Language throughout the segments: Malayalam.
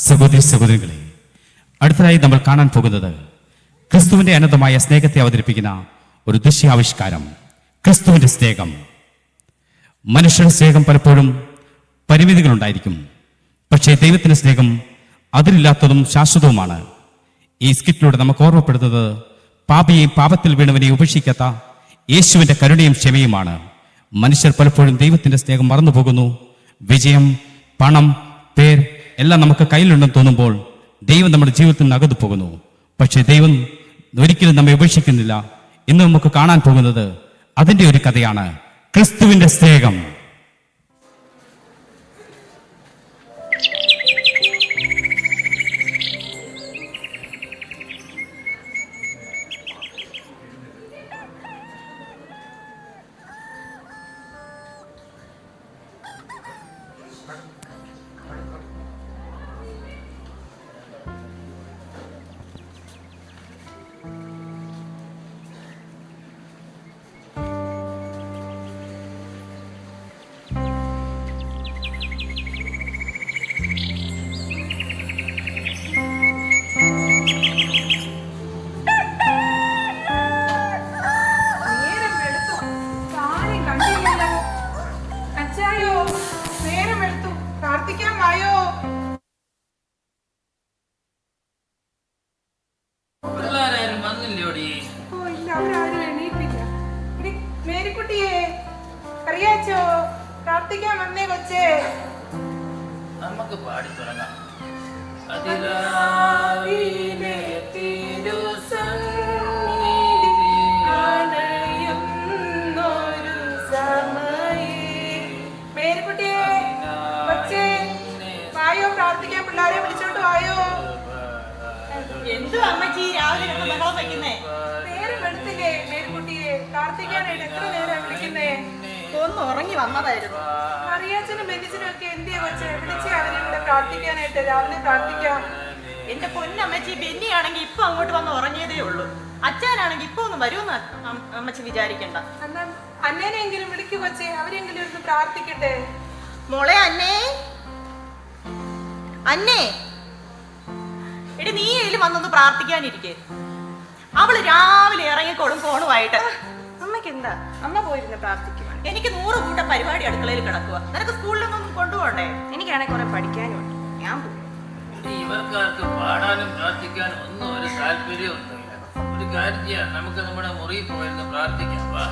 സഹോദരി സഹോദരികളെ, അടുത്തതായി നമ്മൾ കാണാൻ പോകുന്നത് ക്രിസ്തുവിന്റെ അനന്തമായ സ്നേഹത്തെ അവതരിപ്പിക്കുന്ന ഒരു ദൃശ്യാവിഷ്കാരം. ക്രിസ്തുവിന്റെ സ്നേഹം. മനുഷ്യന്റെ സ്നേഹം പലപ്പോഴും പരിമിതികളുണ്ടായിരിക്കും. പക്ഷേ ദൈവത്തിന്റെ സ്നേഹം അതിരില്ലാത്തതും ശാശ്വതവുമാണ്. ഈ സ്കിറ്റിലൂടെ നമുക്ക് ഓർമ്മപ്പെടുന്നത് പാപിയെയും പാപത്തിൽ വീണവനെയും ഉപേക്ഷിക്കാത്ത യേശുവിന്റെ കരുണയും ക്ഷമയുമാണ്. മനുഷ്യർ പലപ്പോഴും ദൈവത്തിന്റെ സ്നേഹം മറന്നുപോകുന്നു. വിജയം, പണം, പേർ എല്ലാം നമുക്ക് കയ്യിലുണ്ടെന്ന് തോന്നുമ്പോൾ ദൈവം നമ്മുടെ ജീവിതത്തിൽ നിന്ന് അകന്നു പോകുന്നു. പക്ഷെ ദൈവം ഒരിക്കലും നമ്മെ ഉപേക്ഷിക്കുന്നില്ല. ഇന്ന് നമുക്ക് കാണാൻ പോകുന്നത് അതിന്റെ ഒരു കഥയാണ്, ക്രിസ്തുവിന്റെ സ്നേഹം. പ്രാർത്ഥിക്കാൻ വന്നേ കൊച്ചേ. നമുക്ക് പാടി തുടങ്ങാം. മേരിക്കുട്ടിയെ കൊച്ചേ വായോ, പ്രാർത്ഥിക്കാൻ പിള്ളേരെ വിളിച്ചോണ്ട് വായോ. എന്തു അമ്മച്ചി രാവിലെ ബഹളം വയ്ക്കുന്നേ? നേരം എടുത്തില്ലേ മേരിക്കുട്ടിയെ? പ്രാർത്ഥിക്കാനായിട്ട് എത്ര നേരം വിളിക്കുന്നേ? ഒന്ന് ഉറങ്ങി വന്നതായിരുന്നു. അറിയാച്ചനും ബെന്നിച്ചനും ഒക്കെ എന്തിയാ കൊച്ചേ? വിളിച്ചേ അവരെ കൂടെ പ്രാർത്ഥിക്കാനായിട്ട്. രാവിലെ പ്രാർത്ഥിക്കാം. എന്റെ പൊന്നമ്മച്ചി, ബെന്നിയാണെങ്കിൽ ഇപ്പൊ അങ്ങോട്ട് വന്ന് ഉറങ്ങിയതേ ഉള്ളൂ. അച്ഛനാണെങ്കിൽ ഇപ്പൊ ഒന്ന് വരുമെന്ന് അമ്മച്ചി വിചാരിക്കണ്ട. എന്നാ അന്നേനെങ്കിലും വിളിക്കു കൊച്ചേ, അവരെങ്കിലും ഒന്ന് പ്രാർത്ഥിക്കട്ടെ. മോളെ അന്നേ, അന്നേ, എടി നീ ഇതിൽ വന്നൊന്ന് പ്രാർത്ഥിക്കാനിരിക്കേ. അവള് രാവിലെ ഇറങ്ങിക്കോളും ഫോണുമായിട്ട്. അമ്മയ്ക്ക് എന്താ? അമ്മ പോയിരുന്ന് പ്രാർത്ഥിക്കും. എനിക്ക് 100 കൂട്ടം പരിപാടി അടുക്കളയിൽ കിടക്കുക. നിനക്ക് സ്കൂളിലൊന്നും കൊണ്ടുപോകണ്ടേ? എനിക്കാണെങ്കിൽ കുറെ പഠിക്കാനുണ്ട്. ഞാൻ പോകും. ഇവർക്കാർക്ക് പാടാനും പ്രാർത്ഥിക്കാനും ഒന്നും ഒരു താല്പര്യമൊന്നുമില്ല. ഒരു കാര്യം ചെയ്യാം, നമുക്ക് നമ്മുടെ മുറിയിൽ പോയിരുന്ന് പ്രാർത്ഥിക്കാം. വാ.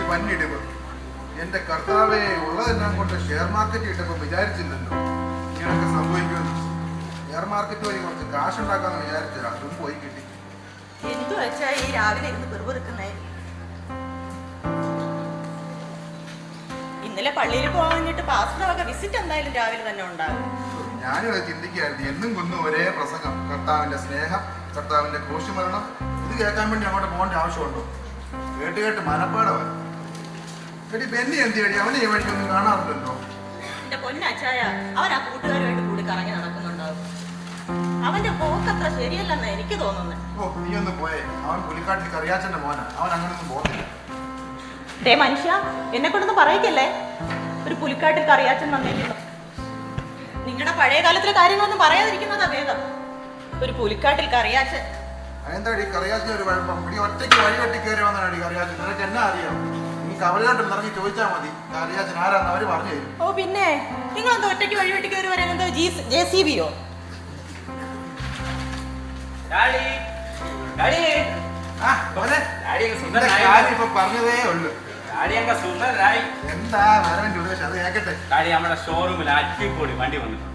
വന്നിടിവ് എന്റെ കർത്താവെ, ഉള്ളതെല്ലാം കൊണ്ട് ഷെയർ മാർക്കറ്റ് ഇട്ടപ്പോൾ വിചാരിച്ചില്ലല്ലോ ഇങ്ങനൊക്കെ സംഭവിക്കുമെന്ന്. ഷെയർ മാർക്കറ്റ് വഴി കുറച്ച് കാശുണ്ടാക്കാന്ന് വിചാരിച്ചതാ, അതും പോയി കിട്ടി. എന്തു വെച്ചാ ഈ രാവിലെ ഇരുന്ന് പെറുപെറുക്കുന്നേ? ഇന്നലെ പള്ളിയിൽ പോകാനിട്ട് പാസ്റ്റർ വക വിസിറ്റ് എന്തായാലും രാവിലെ തന്നെ ഉണ്ടാകും. ഞാനിവിടെ ചിന്തിക്കുകയായിരുന്നു, എന്നും കുന്നും ഒരേ പ്രസംഗം. കർത്താവിന്റെ സ്നേഹം, കർത്താവിന്റെ ക്രൂശുമരണം, ഇത് കേൾക്കാൻ വേണ്ടി അങ്ങോട്ട് പോകേണ്ട ആവശ്യമുണ്ടോ? കേട്ട് കേട്ട് മനപ്പാടമായി. എടി ബെന്നി എന്തിയടി? അവനെ ഈ വഴിക്കൊന്നും കാണാറില്ലല്ലോ. എന്റെ പൊന്നച്ചായ, അവൻ ആ കൂട്ടുകാരുമായിട്ട് കൂടി കറങ്ങി നടക്കുന്നുണ്ടാവും. അവന്റെ പോക്കത്ര ശരിയല്ലെന്ന് എനിക്ക് തോന്നുന്നത്. ഓ, നീ ഒന്ന് പോയേ. അവൻ പുലിക്കാട്ടിൽ കറിയാച്ചന്റെ മോനാ, അവൻ അങ്ങനൊന്നും പോകുന്നില്ല. ഡേ മനുഷ്യ, എന്നെ കൊണ്ടൊന്നും പറയിക്കല്ലേ. ഒരു പുലിക്കാട്ടിൽ കറിയാച്ചൻ വന്നേക്കുന്നു. നിങ്ങളുടെ പഴയ കാലത്തിലെ കാര്യങ്ങളൊന്നും പറയാതിരിക്കുന്നതാ ഭേദം. ഒരു പുലിക്കാട്ടിൽ കറിയാച്ചൻ. അതെന്താടി കറിയാച്ചൻ ഒരു കുഴപ്പം? ഈ ഒറ്റയ്ക്ക് വഴി വെട്ടി കയറി വന്നാണ് കറിയാച്ചൻ. നിനക്ക് എന്നാ അറിയാം? നീ കവലയോട്ടും ഇറങ്ങി ചോദിച്ചാൽ മതി, കറിയാച്ചൻ ആരാന്ന് അവര് പറഞ്ഞു തരും. ഓ പിന്നെ, നിങ്ങളെന്തോ ഒറ്റയ്ക്ക് വഴി വെട്ടി കയറി വരാൻ എന്തോ JCB-യോ? ആ, മോനെ, ഡാഡിയൊക്കെ നിന്റെ സുന്ദരനായി. കാര്യം ഇപ്പൊ പറഞ്ഞതേ ഉള്ളു. ഡാഡിയൊക്കെ സുന്ദരനായി. എന്താ വരവന്റെ ഉദ്ദേശം? അത് കേക്കട്ടെ. ഡാഡി നമ്മുടെ ഷോറൂമിൽ അടിപൊളി വണ്ടി വന്നിട്ടുണ്ട്.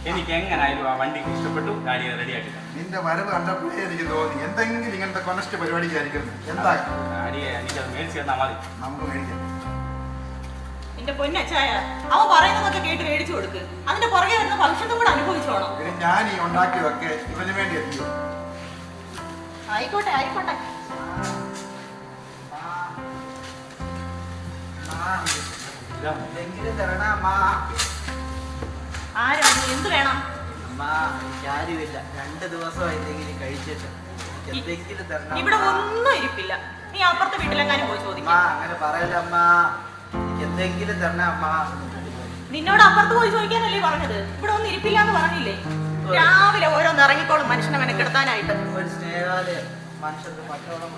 എനിക്ക് എങ്ങനായാലും ആ വണ്ടി ഇഷ്ടപ്പെട്ടു. ഡാഡിയെ റെഡിയാക്കി തരാം. നിന്റെ വരവ് കണ്ടപ്പോഴേ എനിക്ക് തോന്നി എന്തെങ്കിലും ഇങ്ങനത്തെ കൊനസ്റ്റ് പരിപാടിക്കായിരിക്കും. എന്താ ഡാഡിയെ എനിക്കത് മേടിച്ച് തന്നാൽ മതി. നമുക്ക് മേടിക്കാം. എന്റെ പൊന്നച്ചായ അവൻ പറയുന്നതൊക്കെ കേട്ട് മേടിച്ചു കൊടുക്ക്. അതിന്റെ പുറകെ വരുന്ന ഭവിഷ്യത്തും കൂടെ അനുഭവിച്ചോണം. ഇനി ഞാൻ ഈ ഉണ്ടാക്കിയതൊക്കെ ഇവന് വേണ്ടി എത്തിയോ? ആയിക്കോട്ടെ ആയിക്കോട്ടെ. എന്തെങ്കിലും തരണ അമ്മ. ആരാണ് എന്ത് വേണം? അമ്മ എനിക്കാരുമില്ല. 2 ദിവസമായി എന്തെങ്കിലും കഴിച്ചിട്ട്. എന്തെങ്കിലും തരണം ഇവിടെ അമ്മ. ഒന്നും ഇരിപ്പില്ല. നീ അപ്പുറത്തെ വീട്ടിലെങ്ങാനും പോയി അമ്മ ചോദിക്കാം. അങ്ങനെ പറയല്ല അമ്മ. എനിക്ക് എന്തെങ്കിലും തരണ അമ്മ. നിന്നോട് അപ്പുറത്ത് പോയി ചോദിക്കാനല്ലേ പറഞ്ഞത്? ഇവിടെ ഒന്നും ഇരിപ്പില്ല എന്ന് പറഞ്ഞില്ലേ? രാവിലെ ഓരോന്ന് ഇറങ്ങിക്കോളും മനുഷ്യനെ മെനക്കെടുത്താനായിട്ട്. ഒരു സ്നേഹാലയം മനുഷ്യർക്ക് പട്ടോളം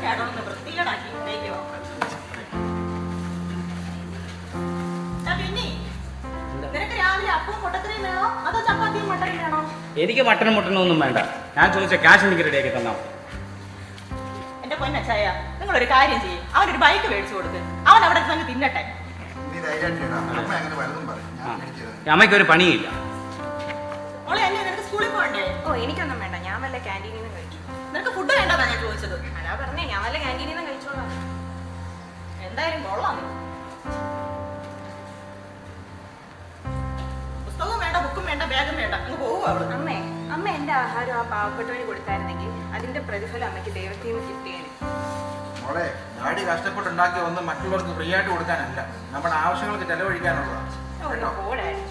ചേട്ടനൊന്ന് വൃത്തികേടാക്കി ഇട്ടേക്കുവാ. ദാ പിന്നെ, നിനക്ക് രാവിലെ അപ്പവും മുട്ടക്കറിയും വേണോ അതോ ചപ്പാത്തിയും മട്ടനും വേണോ? എനിക്ക് മട്ടനും മുട്ടനും ഒന്നും വേണ്ട. ഞാൻ ചോദിച്ച ക്യാഷ് എനിക്ക് റെഡിയാക്കി തന്നാൽ മതി. എന്റെ പൊന്നച്ചായ നിങ്ങളൊരു കാര്യം ചെയ്യും. അവനൊരു ബൈക്ക് മേടിച്ചു കൊടുക്ക്. അവൻ അവിടെ തന്നെ തിന്നട്ടെ. നീ ധൈര്യമായിട്ട് ഇടാം. അമ്മ അങ്ങനെ വലുതും പറയും. ഞാൻ മേടിച്ചു തരാം. അമ്മയ്ക്ക് ഒരു പണിയില്ല. മോളെ അല്ലേ നിനക്ക് സ്കൂളിൽ പോകണ്ടേ? ഓ എനിക്കൊന്നും വേണ്ട, ഞാൻ വല്ല ക്യാൻറ്റീനിൽ നിന്ന് കഴിക്കും. നിനക്ക് ഫുഡ് വേണ്ടതാ ഞാൻ ചോദിച്ചത്. അതാ പറഞ്ഞേ, ഞാൻ വല്ല ക്യാൻറ്റീനിൽ നിന്ന് കഴിച്ചോളാം. എന്തായാലും കൊള്ളാം. പുസ്തകവും വേണ്ട, ബുക്കും വേണ്ട, ബാഗും വേണ്ട, അങ്ങ് പോവുക അവള്. അമ്മ എന്റെ ആഹാരം ആ പാവപ്പെട്ടവന് കൊടുത്തായിരുന്നെങ്കിൽ അതിന്റെ പ്രതിഫലം അമ്മയ്ക്ക് ദൈവത്തിൽ നിന്ന് കിട്ടിയേനെ. മോളെ, ഡാഡി കഷ്ടപ്പെട്ടുണ്ടാക്കിയ ഒന്നും മറ്റുള്ളവർക്ക് ഫ്രീ ആയിട്ട് കൊടുക്കാനല്ല, നമ്മുടെ ആവശ്യങ്ങൾക്ക് ചെലവഴിക്കാനുള്ളതാണ്. ഒരു കോടായിരുന്നു.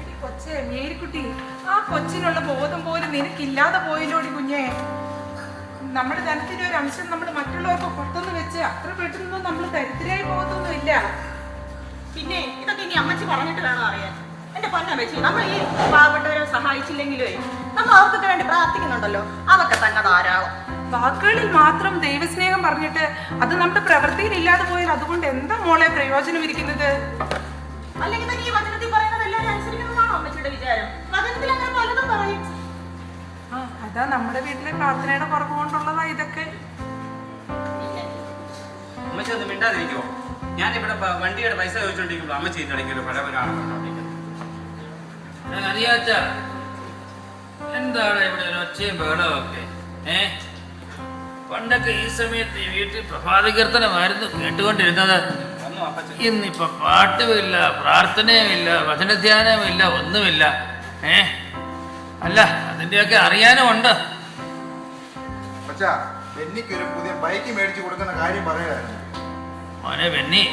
എടി കൊച്ചേ, മേരിക്കുട്ടി, ആ കൊച്ചിനുള്ള ബോധം പോലും നിനക്കില്ലാതെ പോയില്ലോടി കുഞ്ഞേ. നമ്മുടെ ധനത്തിന്റെ ഒരു അംശം നമ്മൾ മറ്റുള്ളവർക്ക് പുറത്തുനിന്ന് വെച്ച് അത്ര പെട്ടെന്നൊന്നും നമ്മൾ ദരിദ്രരായി പോകത്തൊന്നുമില്ല. പിന്നെ ഇതൊക്കെ ഇനി അമ്മച്ചി പറഞ്ഞിട്ട് വേണം അറിയാൻ. എന്റെ പൊന്നമ്മച്ചി, നമ്മൾ ഈ പാവപ്പെട്ടവരെ സഹായിച്ചില്ലെങ്കിലേ നമ്മൾ അവർക്കൊക്കെ വേണ്ടി പ്രാർത്ഥിക്കുന്നുണ്ടല്ലോ, അതൊക്കെ തന്നെ ധാരാളം. വാക്കുകളിൽ മാത്രം ദൈവസ്നേഹം പറഞ്ഞിട്ട് അത് നമ്മുടെ പ്രവൃത്തിയിൽ ഇല്ലാതെ പോയാൽ അതുകൊണ്ട് എന്താ മോളെ പ്രയോജനം ഇരിക്കുന്നത്? അല്ലെങ്കിൽ തന്നെ ഈ വചനത്തിൽ പറയുന്നത് എല്ലാവരും അനുസരിക്കുന്നതാണോ അമ്മച്ചിയുടെ വിചാരം? വചനത്തിൽ അങ്ങനെ പലതും പറയും. ആ, അതാ നമ്മുടെ വീട്ടിലെ പ്രാർത്ഥനയുടെ കുറവ് കൊണ്ടുള്ളതാ ഇതൊക്കെ. അമ്മച്ചി ഒന്ന് മിണ്ടാതിരിക്കുമോ? ഞാനിവിടെ വണ്ടിയുടെ പൈസ ചോദിച്ചോണ്ടിരിക്കുമ്പോൾ അമ്മച്ചി ഇതിന്റെ ഇടയ്ക്ക് ഒരു പഴവരാണ് പറഞ്ഞോണ്ടിരിക്കുന്നത്. അറിയാച്ച എന്താണ് ഇവിടെ ഒരു ഒച്ചയും ബഹളവും ഒക്കെ? പണ്ടൊക്കെ ഈ സമയത്ത് ഈ വീട്ടിൽ പ്രഭാത കീർത്തനമായിരുന്നു കേട്ടുകൊണ്ടിരുന്നത്. ഒന്നും അപ്പച്ചൻ ഇന്നിപ്പൊ പാട്ടുമില്ല, പ്രാർത്ഥനയുമില്ല, വചനധ്യാനവുമില്ല, ഒന്നുമില്ല. അല്ല, അതിന്റെയൊക്കെ അറിയാനും ഉണ്ട്. പക്ഷാ ബെന്നിക്ക് ഒരു പുതിയ ബൈക്ക് മേടിച്ചു കൊടുക്കുന്ന കാര്യം പറയായിരുന്നു. മോനെ ബെന്നി,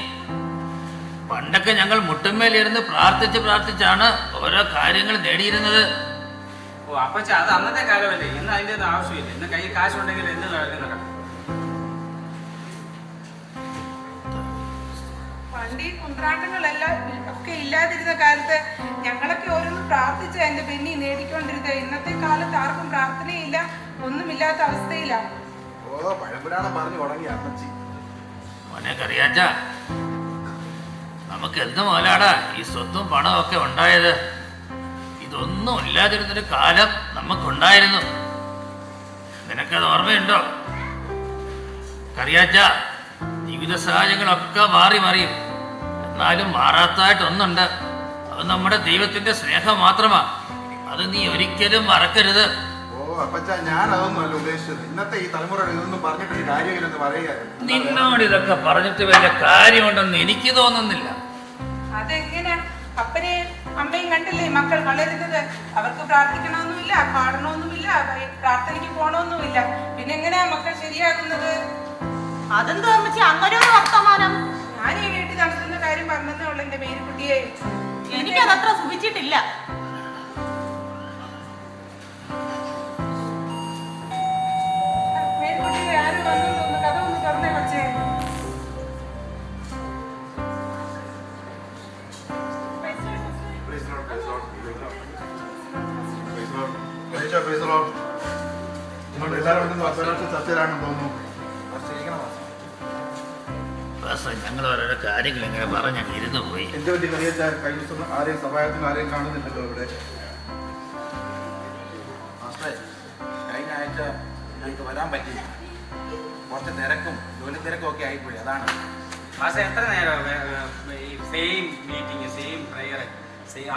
പണ്ടൊക്കെ ഞങ്ങൾ മുട്ടുമേലിരുന്ന് പ്രാർത്ഥിച്ചാണ് ഓരോ കാര്യങ്ങൾ നേടിയിരുന്നത്. ഓ അപ്പച്ച, അത് അന്നത്തെ കാലമല്ലേ. ഇന്ന് അതിന്റെ ഒന്നും ആവശ്യമില്ല. ഇന്ന് കയ്യിൽ കാശുണ്ടെങ്കിൽ എന്ത് നടക്കും. പണ്ട് ഈ കുന്ത്രാട്ടങ്ങളെല്ലാം ഒക്കെ ഇല്ലാതിരുന്ന കാലത്ത് ഞങ്ങളൊക്കെ ഓരോന്ന് പ്രാർത്ഥിച്ച എന്റെ ബെന്നി നേടിക്കൊണ്ടിരുന്നത്. ഇന്നത്തെ കാലത്ത് ആർക്കും പ്രാർത്ഥനയില്ല, ഒന്നുമില്ലാത്ത അവസ്ഥയിലാണ്. ഓ, പഴമ്പുരാണം പറഞ്ഞു തുടങ്ങി അമ്മച്ചി. മോനെ കറിയാച്ച, നമുക്ക് എന്ത് മോലാടാ ഈ സ്വത്തും പണവും ഒക്കെ ഉണ്ടായത്? ഇതൊന്നും ഇല്ലാതിരുന്നൊരു കാലം നമുക്കുണ്ടായിരുന്നു. നിനക്കത് ഓർമ്മയുണ്ടോ? കറിയാച്ച, ജീവിത സാഹചര്യങ്ങളൊക്കെ മാറി മറിയും. എന്നാലും മാറാത്തതായിട്ടൊന്നുണ്ട്. അത് നമ്മുടെ ദൈവത്തിന്റെ സ്നേഹം മാത്രമാ. അത് നീ ഒരിക്കലും മറക്കരുത്. ഓ അപ്പച്ച, ഞാൻ അതൊന്നും അല്ല ഉദ്ദേശിച്ചത്. ഇന്നത്തെ ഈ തലമുറ ഇതൊന്നും പറഞ്ഞിട്ടൊരു കാര്യമില്ലെന്ന് പറയുകയായിരുന്നു. നിന്നോട് ഇതൊക്കെ പറഞ്ഞിട്ട് വലിയ കാര്യമുണ്ടെന്ന് എനിക്ക് തോന്നുന്നില്ല. അതെങ്ങനെ? അപ്പനെ അമ്മയും കണ്ടില്ലേ മക്കൾ വളരുന്നത്? അവർക്ക് പ്രാർത്ഥിക്കണമെന്നുമില്ല, പാടണമെന്നുമില്ല, പ്രാർത്ഥനയ്ക്ക് പോകണമെന്നുമില്ല. പിന്നെ എങ്ങനെയാ മക്കൾ ശരിയാകുന്നത്? അതെന്തോ അമ്മച്ചി അങ്ങനെ ഒരു വർത്തമാനം? ഞാൻ വന്നതേ ഉള്ളൂ എന്റെ മേരിക്കുട്ടിയെ. എനിക്കതത്ര സുഖിച്ചിട്ടില്ല. മേരിക്കുട്ടിയെ ആരും വന്നു തോന്നുന്നു. കഥ ഒന്ന് തുറന്നേ കൊച്ചേ. Praise the Lord, praise the Lord. Praise the Lord. Praise the Lord. Praise the Lord. നിങ്ങൾ എല്ലാവരും ഉണ്ടെന്ന് വർഷ ചർച്ചയിലാണെന്ന് തോന്നുന്നു. ഞങ്ങൾ ഓരോരോ കാര്യങ്ങൾ ഇങ്ങനെ പറഞ്ഞ് ഇരുന്നു പോയി. എന്ത് പറ്റി കറിയച്ച കഴിഞ്ഞ ദിവസം ആരെയും സഭായത്തിന് ആരെയും കാണുന്നില്ലല്ലോ ഇവിടെ? കഴിഞ്ഞ ആഴ്ച ഞങ്ങൾക്ക് വരാൻ പറ്റില്ല. കുറച്ച് തിരക്കും ജോലി തിരക്കും ഒക്കെ ആയിപ്പോയി. അതാണ് പക്ഷേ എത്ര നേരം സെയിം മീറ്റിംഗ് സെയിം പ്രെയർ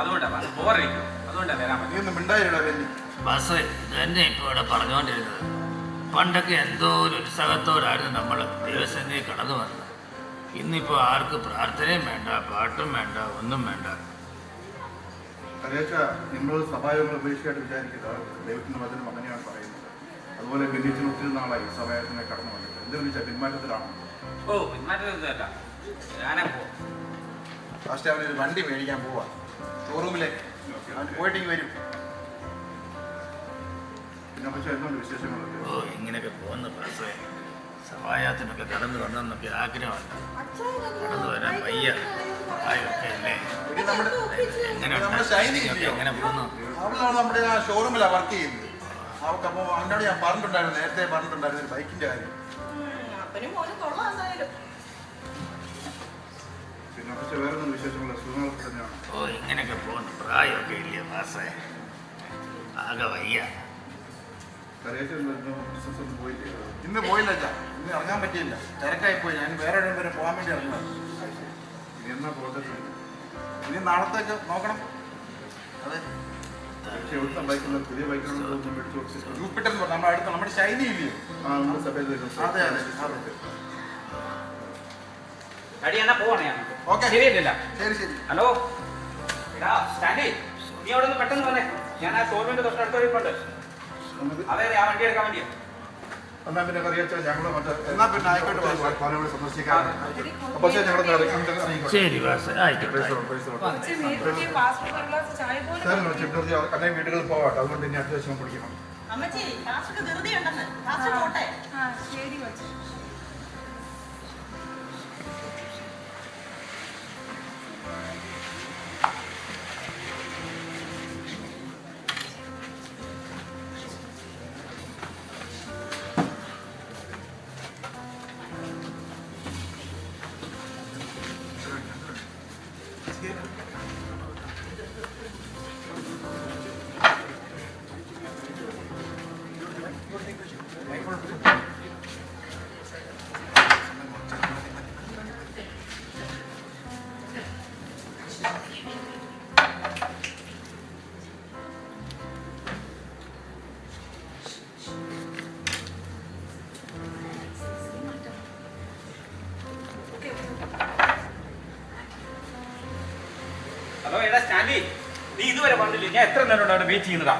അതുകൊണ്ടാണ് ബോറടിക്കും. അതുകൊണ്ടാണ് വരാൻ പറ്റും. നീ ഒന്നും മിണ്ടായില്ല വെല്ലി. ബസ് ഇത് തന്നെ ഇപ്പോൾ ഇവിടെ പറഞ്ഞുകൊണ്ടിരുന്നത്. പണ്ടൊക്കെ എന്തോ ഒരു ഉത്സാഹത്തോടായിരുന്നു നമ്മൾ ദൈവസന്നിധി കടന്നു വന്നത്. ഇന്നിപ്പോൾ ആർക്ക് പ്രാർത്ഥനയും വേണ്ട, പാട്ടും വേണ്ട, ഒന്നും വേണ്ട. കറിയച്ച നിങ്ങൾ സഭായോഗങ്ങൾ ഉപേക്ഷിക്കായിട്ട് വിചാരിക്കുക. ദൈവത്തിൻ്റെ വചനം അങ്ങനെയാണ് പറയുന്നത്. അതുപോലെ ബെന്നിച്ചിന് ഒത്തിരി നാളായി സഭായത്തിനെ കടന്നു വന്നിട്ട്. എന്ത് വിളിച്ചാൽ പിന്മാറ്റത്തിലാണ്? ഓ പിന്മാറ്റമൊന്നുമല്ല, ഞാനാ പോവാം. ഫസ്റ്റ് അവനൊരു വണ്ടി മേടിക്കാൻ പോവാ ഷോറൂമിലേക്ക്. അവൻ പോയിട്ടിങ്ങ് വരും. പിന്നെ പക്ഷേ എന്തുകൊണ്ട് വിശേഷങ്ങളൊക്കെ? ഓ ഇങ്ങനെയൊക്കെ പോകുന്ന ബസ് സഭായത്തിനൊക്കെ കടന്നു വരണമെന്നൊക്കെ ആഗ്രഹമല്ല. കടന്നു വരാൻ വയ്യ. ആയൊക്കെ അല്ലേ എങ്ങനെ എങ്ങനെ പോകുന്നു? അവളാണ് നമ്മുടെ ആ ഷോറൂമിലാണ് വർക്ക് ചെയ്യുന്നത്. അവൾക്കപ്പോൾ അവനോട് ഞാൻ പറഞ്ഞിട്ടുണ്ടായിരുന്നു, നേരത്തെ പറഞ്ഞിട്ടുണ്ടായിരുന്നു ഒരു ബൈക്കിൻ്റെ കാര്യം. അപ്പനും മോനും കൊള്ളാം എന്തായാലും. പിന്നെ പക്ഷേ വേറെ ഒന്നും വിശേഷങ്ങളോ സുഖങ്ങളൊക്കെ തന്നെയാണ്. ഓ ഇങ്ങനെയൊക്കെ പോകുന്നു. പ്രായമൊക്കെ ഇല്ലേ ബസ്സേ, ആകെ വയ്യ. കറിയച്ച ബിസിനസ് ഒന്നും പോയില്ലേ? ഇന്ന് പോയില്ല അച്ഛാ, ഇന്ന് ഇറങ്ങാൻ പറ്റിയില്ല. തിരക്കായിപ്പോയി. ഞാൻ വേറെ എവിടെയും വരെ പോകാൻ വേണ്ടി ഇറങ്ങുക. ഇനി എന്നാ പോകട്ടെ? ഇനി നാളത്തേക്ക് നോക്കണം. അതെ, പക്ഷേ എവിടുത്തെ ബൈക്കുള്ള പുതിയ ബൈക്കുകളൊന്നും ഒന്നും മേടിച്ചു കൊടുത്തിട്ട് ജൂപ്പിറ്റർ എന്ന് പറഞ്ഞാൽ നമ്മുടെ അടുത്ത് നമ്മുടെ ഷൈനി ഇല്ലയോ? ആ നമ്മുടെ സഭയിൽ വരുന്നു. അതെ അതെ അതെ. ഡാഡി എന്നാ പോവാണ് ഞാൻ. ഓക്കെ ശരിയല്ല. ശരി ശരി. ഹലോ എടാ സ്റ്റാൻഡി, നീ അവിടെ നിന്ന് പെട്ടെന്ന് വന്നേ. ഞാൻ ആ ഷോറൂമിന്റെ തൊട്ടടുത്ത് പോയിട്ടുണ്ട്. അതെ ആ വണ്ടി എടുക്കാൻ വേണ്ടിയാ. എന്നാൽ പിന്നെ കറിയച്ച ഞങ്ങൾ മറ്റേ എന്നാ പിന്നെ ആയിക്കോട്ടെ പാലയോട് സന്ദർശിക്കാറുണ്ട്. അപ്പോൾ ഞങ്ങൾ ശരി ബസ് ആയിക്കോട്ടെ. കൊച്ചേ, മേരിക്കുട്ടിയെ പാസ്പോർട്ട് ഒരു ഗ്ലാസ് ചായ പോലും അല്ലെങ്കിൽ വീടുകളിൽ പോകാട്ടെ. അതുകൊണ്ട് ഇനി അടുത്ത ദിവസം പിടിക്കണം. അമ്മച്ചി ക്ലാസ്സിക്ക് ധൃതിയുണ്ടെന്ന്. ക്ലാസ്സിൽ പോട്ടെ. ആ ശരി കൊച്ചേ. ഹലോ എടാ സ്റ്റാൻഡി, നീ ഇതുവരെ വന്നില്ലേ? ഞാൻ എത്ര നേരം അവിടെ വെയിറ്റ് ചെയ്യുന്നതാ.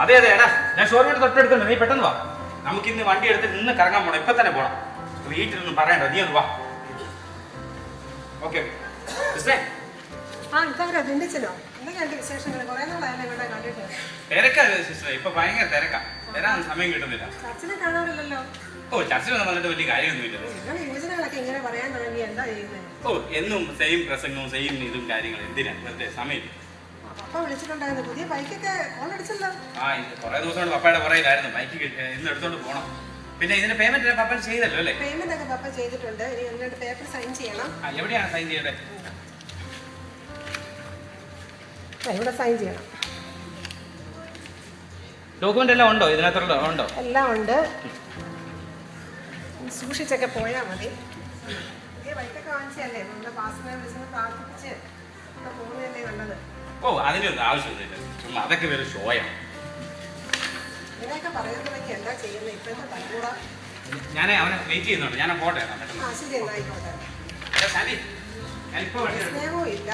അതെ അതെ എടാ, ഞാൻ ഷോറൂമിന്റെ തൊട്ടടുത്തുണ്ട്. നീ പെട്ടെന്ന് വാ. നമുക്ക് ഇന്ന് വണ്ടി എടുത്ത് നിന്ന് കറങ്ങാൻ പോണം. ഇപ്പൊ തന്നെ പോണം. വീട്ടിലൊന്നും പറയണ്ട, നീ ഒന്ന് വാ. ഓക്കെ ആ ഇതാരാ ബെന്നിച്ചനോ? എന്തൊക്കെയുണ്ട് വിശേഷങ്ങൾ? കുറേ നാളായല്ലേ ഇവിടെ കണ്ടിട്ട്. തിരക്കാ സിസ്റ്റർ, ഇപ്പൊ ഭയങ്കര തിരക്കാ. വരാൻ സമയം കിട്ടുന്നില്ല. ചർച്ചിനെ കാണാറില്ലല്ലോ. ഓ ചർച്ചിലൊന്നും വന്നിട്ട് വലിയ കാര്യമൊന്നുമില്ല. നിങ്ങൾ യുവജനങ്ങളൊക്കെ ഇങ്ങനെ പറയാൻ തുടങ്ങി എന്താ ചെയ്യുന്നത്? ഓ എന്നും സെയിം പ്രസംഗവും സെയിം ഇതും കാര്യങ്ങളും എന്തിനാ വെറുതെ സമയം. പപ്പ വിളിച്ചിട്ടുണ്ടായിരുന്നു. പുതിയ ബൈക്കൊക്കെ ഫോൺ അടിച്ചല്ലോ. ആ കുറെ ദിവസം കൊണ്ട് പപ്പയുടെ പുറയിലായിരുന്നു. ബൈക്ക് ഇന്ന് എടുത്തോണ്ട് പോകണം. പിന്നെ ഇതിന്റെ പേയ്മെന്റ് പപ്പ ചെയ്തല്ലോ അല്ലേ? പേയ്മെന്റ് ഒക്കെ പപ്പ ചെയ്തിട്ടുണ്ട്. ഇനി എന്നിട്ട് പേപ്പർ സൈൻ ചെയ്യണം. ആ എവിടെയാണ് സൈൻ ചെയ്യേണ്ടത്? ഇവിടെ സൈൻ ചെയ്യണം. ഡോക്യുമെന്റ് എല്ലാം ഉണ്ടോ ഇതിനകത്തുള്ള? ഉണ്ടോ? എല്ലാം ഉണ്ട്. സൂക്ഷിച്ചൊക്കെ പോയാൽ മതി. പുതിയ ബൈക്കൊക്കെ വാങ്ങിച്ചല്ലേ, നമ്മുടെ പാസ്റ്റിനെ വിളിച്ചൊന്ന് പ്രാർത്ഥിപ്പിച്ച് പോകുന്നതല്ലേ നല്ലത്. ഓ അതിനൊന്നും ആവശ്യമൊന്നുമില്ല. ചുമ്മാ അതൊക്കെ വേറെ ഷോയാണ്. ഇങ്ങനെയൊക്കെ പറയുന്നതൊക്കെ എന്താ ചെയ്യുന്നത് ഇപ്പോഴത്തെ തലമുറ? ഞാൻ അവനെ വെയിറ്റ് ചെയ്യുന്നുണ്ട്. ഞാൻ പോട്ടെ. ആ ശരി എന്നായിക്കോട്ടെ. സാൻഡി ഞാനിപ്പോ വണ്ടി എടുക്കും. സ്നേഹവും ഇല്ല,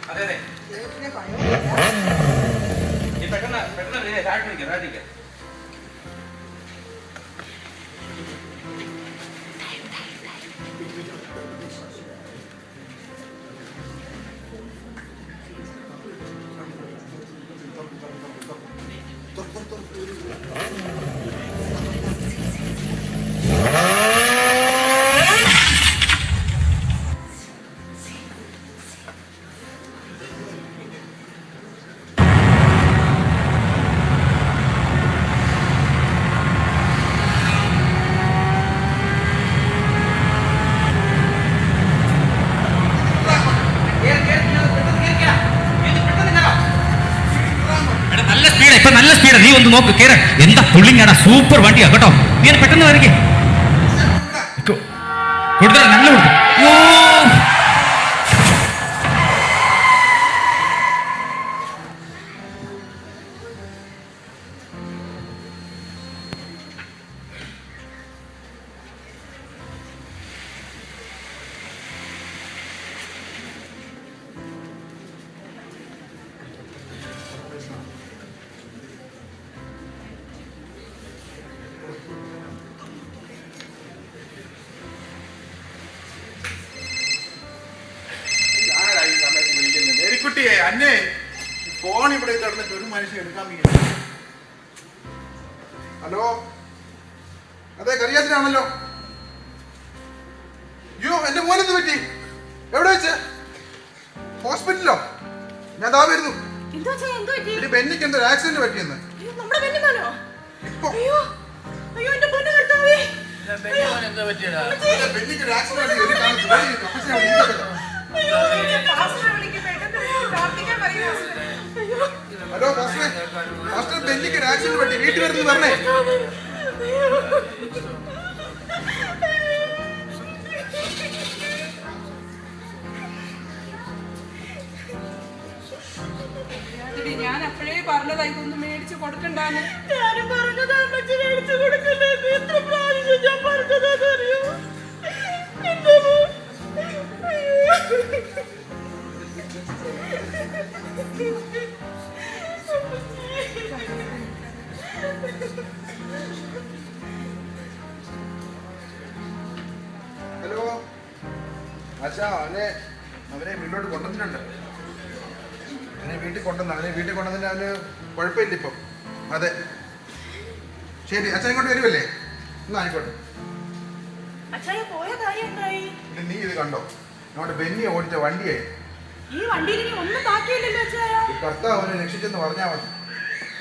അതെ അതെ, ദൈവത്തിന്റെ ഭയവും ഇല്ല. നീ പെട്ടെന്ന് പെട്ടെന്ന് താഴ്ത്തിരിക്കുക. ഒന്ന് നോക്ക്, കേറ. എന്താ പുള്ളിങ്ങാടാ, സൂപ്പർ വണ്ടിയാ കേട്ടോ. നീ അത് പെട്ടെന്ന് വരയ്ക്കേ. കൊടുത്ത നല്ല കൊടുത്തു. മേരിക്കുട്ടിയെ അന്നേ ഫോൺ ഇവിടെ കിടന്നിട്ട് ഒരു മനുഷ്യൻ എടുക്കാൻ വയ്യ. ഹലോ, അതെ കറിയാച്ചനാണല്ലോ. അയ്യോ, എന്റെ മോനെന്ത് പറ്റി? എവിടെ വെച്ച്? ഹോസ്പിറ്റലിലോ? ഞാൻ ദാ വരുന്നു. ബെന്നിക്ക് എന്തൊരു ആക്സിഡന്റ് പറ്റിയെന്ന്. ഇപ്പൊ ബെന്നിക്ക് ഒരു ആക്സിഡന്റ് ഹലോ മാസ്റ്റർ, ബെന്നിക്ക് ഒരു ആക്സിഡന്റ് പറ്റി, വീട്ടിൽ വരുന്നു പറഞ്ഞേ. ഞാൻ അപ്പോഴേ പറഞ്ഞതാ ഇതൊന്നും മേടിച്ചു കൊടുക്കണ്ടാന്ന്. ഞാനും പറഞ്ഞതാ അമ്മച്ചി മേടിച്ചു കൊടുക്കല്ലേ. എത്ര പ്രാവശ്യം ഞാൻ പറഞ്ഞതാണെന്നറിയോ? എന്റെ മോൻ ഹലോ ആശാ, അവനെ വീട്ടിലോട്ട് കൊണ്ടുവന്നിട്ടുണ്ട്. അവനെ വീട്ടിൽ കൊണ്ടുവന്നിട്ട് അവന് കുഴപ്പമില്ല ഇപ്പം. അതെ ശരി, അച്ഛൻ ഇങ്ങോട്ട് വരുമല്ലേ? എന്നാ ആയിക്കോട്ടെ. നീ ഇത് കണ്ടോ? നമ്മുടെ ബെന്നി ഓടിച്ച വണ്ടിയായി. കർത്താവ് അവനെ രക്ഷിച്ചെന്ന് പറഞ്ഞാൽ മതി.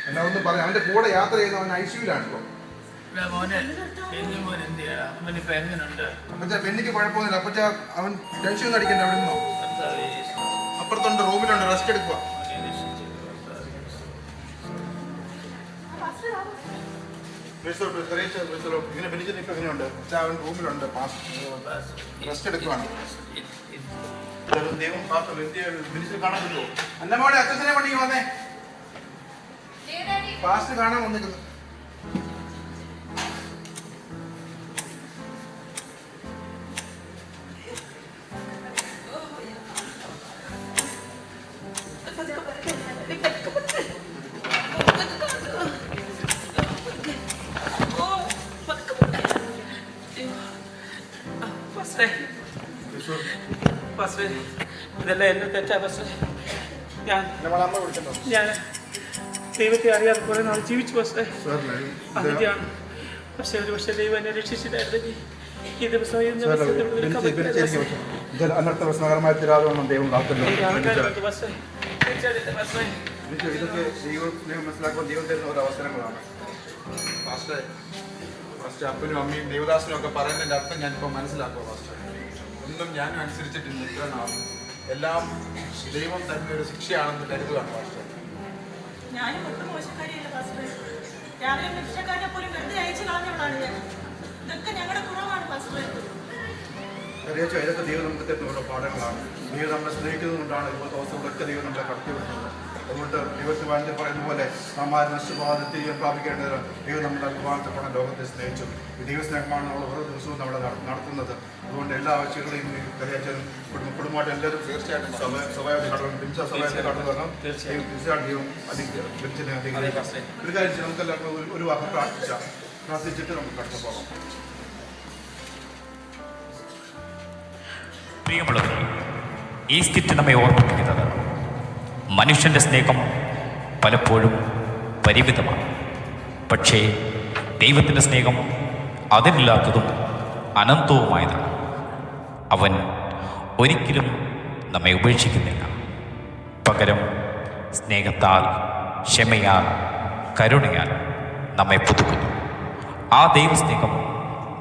എന്നാ ഒന്നും പറയാം. അവന്റെ കൂടെ യാത്ര ചെയ്യുന്ന അവൻ ഐസിയുലാണ് ഇപ്പൊ. അപ്പച്ച ബെന്നിക്ക് കുഴപ്പമൊന്നുമില്ല. അപ്പച്ച അവൻ ടെൻഷൻ ഒന്നും അടിക്കണ്ട. അവിടെ നിന്നോ, അപ്പുറത്തുണ്ട്, റൂമിലുണ്ട്, റെസ്റ്റ് എടുക്കുക. ഇങ്ങനെ ബെന്നിച്ചിട്ട് ഇപ്പൊ എങ്ങനെയുണ്ട്? അവൻ റൂമിലുണ്ട്, റെസ്റ്റ് എടുക്കുവാണ്. ദൈവം കാണാൻ പറ്റുമോ? അന്നമോളെ അച്ഛനെ പണിക്ക് വന്നേ. പാസ്റ്റ് കാണാൻ വന്നിരിക്കുന്നു. ഇതെല്ലാം എന്നെ തെറ്റാ ബസ്. ഞാൻ ദൈവത്തെ അറിയാതെ കുറെ നാൾ ജീവിച്ചു ബസ്. അതിന്റെയാണ്. പക്ഷെ ഒരു പക്ഷേ ദൈവം എന്നെ രക്ഷിച്ചിട്ടായിരുന്നെങ്കിൽ ഈ ദിവസം അനർത്ഥ പ്രശ്നകരമായ തിരാതോണം ദൈവം കാത്തല്ലോ. ഇതൊക്കെ ദൈവം മനസ്സിലാക്കുമ്പോൾ ദൈവം തരുന്ന ഓരോ അവസരങ്ങളാണ്. ഫസ്റ്റ് അപ്പനും അമ്മയും ദേവദാസനും ഒക്കെ പറയുന്നതിൻ്റെ അർത്ഥം ഞാനിപ്പോൾ മനസ്സിലാക്കുക. ഫസ്റ്റ് ഒന്നും ഞാനും അനുസരിച്ചിട്ടില്ല. ഇത്ര നാളും എല്ലാം ദൈവം തന്നെ ഒരു ശിക്ഷയാണെന്ന് കരുതുകയാണ്. ഫസ്റ്റ് ഞാനും ഒട്ടും മോശക്കാരിയല്ല പാസ്റ്ററെ. രാവിലെ ഭിക്ഷക്കാരനെ പോലും വെറുതെ അയച്ചു കളഞ്ഞവളാണ് ഞാൻ. ഇതൊക്കെ ഞങ്ങളുടെ കുറവാണ് പാസ്റ്ററെ. അറിയാച്ചോ, ഇതൊക്കെ ദൈവം നമുക്ക് തരുന്ന ഓരോ പാഠങ്ങളാണ്. ദൈവം നമ്മളെ സ്നേഹിക്കുന്നതുകൊണ്ടാണ് ഇതുപോലത്തെ അവസ്ഥകളൊക്കെ ദൈവം നമ്മളെ കടത്തി വിടുന്നത്. അതുകൊണ്ട് ദൈവത്തിൽ വാഴ്ത്തി പറയുന്ന പോലെ നാം ആരും നഷ്ടബോധത്തിൽ പ്രാപിക്കേണ്ടത് ദൈവം നമ്മുടെ വിവാഹത്തെപ്പോഴും ലോകത്തെ സ്നേഹിച്ചു. ഈ ദൈവസ്നേഹമാണ് നമ്മൾ ഓരോ ദിവസവും നമ്മൾ നടത്തുന്നത്. അതുകൊണ്ട് എല്ലാ ആഴ്ചകളെയും കറിയാച്ചാലും കുടുംബമായിട്ട് എല്ലാവരും തീർച്ചയായിട്ടും സഭയായിട്ട് കടന്നു, ഹിംസ സഭയായിട്ട് കടന്നു വരണം. തീർച്ചയായിട്ടും ദൈവം ഒരു കാര്യം നമുക്കെല്ലാവർക്കും ഒരു വാക്ക് പ്രാർത്ഥിച്ചിട്ട് നമുക്ക് കടന്നു പോകാം. പ്രിയമുള്ളവർ, ഈ സ്കിറ്റ് നമ്മെ ഓർമ്മിപ്പിക്കുന്നത് മനുഷ്യൻ്റെ സ്നേഹം പലപ്പോഴും പരിമിതമാണ്. പക്ഷേ ദൈവത്തിൻ്റെ സ്നേഹം അതിരില്ലാത്തതും അനന്തവുമായതാണ്. അവൻ ഒരിക്കലും നമ്മെ ഉപേക്ഷിക്കുന്നില്ല. പകരം സ്നേഹത്താൽ, ക്ഷമയാൽ, കരുണയാൽ നമ്മെ പുതുക്കുന്നു. ആ ദൈവസ്നേഹം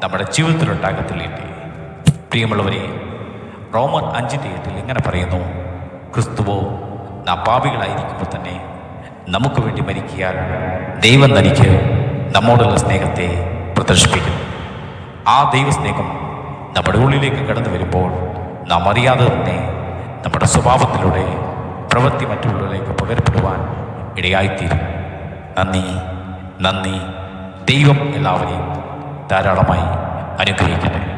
നമ്മുടെ ജീവിതത്തിലുണ്ടാകത്തില്ലേ? പ്രിയമുള്ളവരെ, റോമർ 5:8 ഇങ്ങനെ പറയുന്നു, ക്രിസ്തുവോ നാം പാപികളായിരിക്കുമ്പോൾ തന്നെ നമുക്ക് വേണ്ടി മരിക്കിയാൽ ദൈവം തനിക്ക് നമ്മോടുള്ള സ്നേഹത്തെ പ്രദർശിപ്പിക്കുന്നു. ആ ദൈവസ്നേഹം നമ്മുടെ ഉള്ളിലേക്ക് കടന്നു വരുമ്പോൾ നാം അറിയാതെ തന്നെ നമ്മുടെ സ്വഭാവത്തിലൂടെ പ്രവൃത്തി മറ്റുള്ളവരിലേക്ക് പകരപ്പെടുവാൻ ഇടയായിത്തീരും. നന്ദി. ദൈവം എല്ലാവരെയും ധാരാളമായി അനുഗ്രഹിക്കട്ടെ.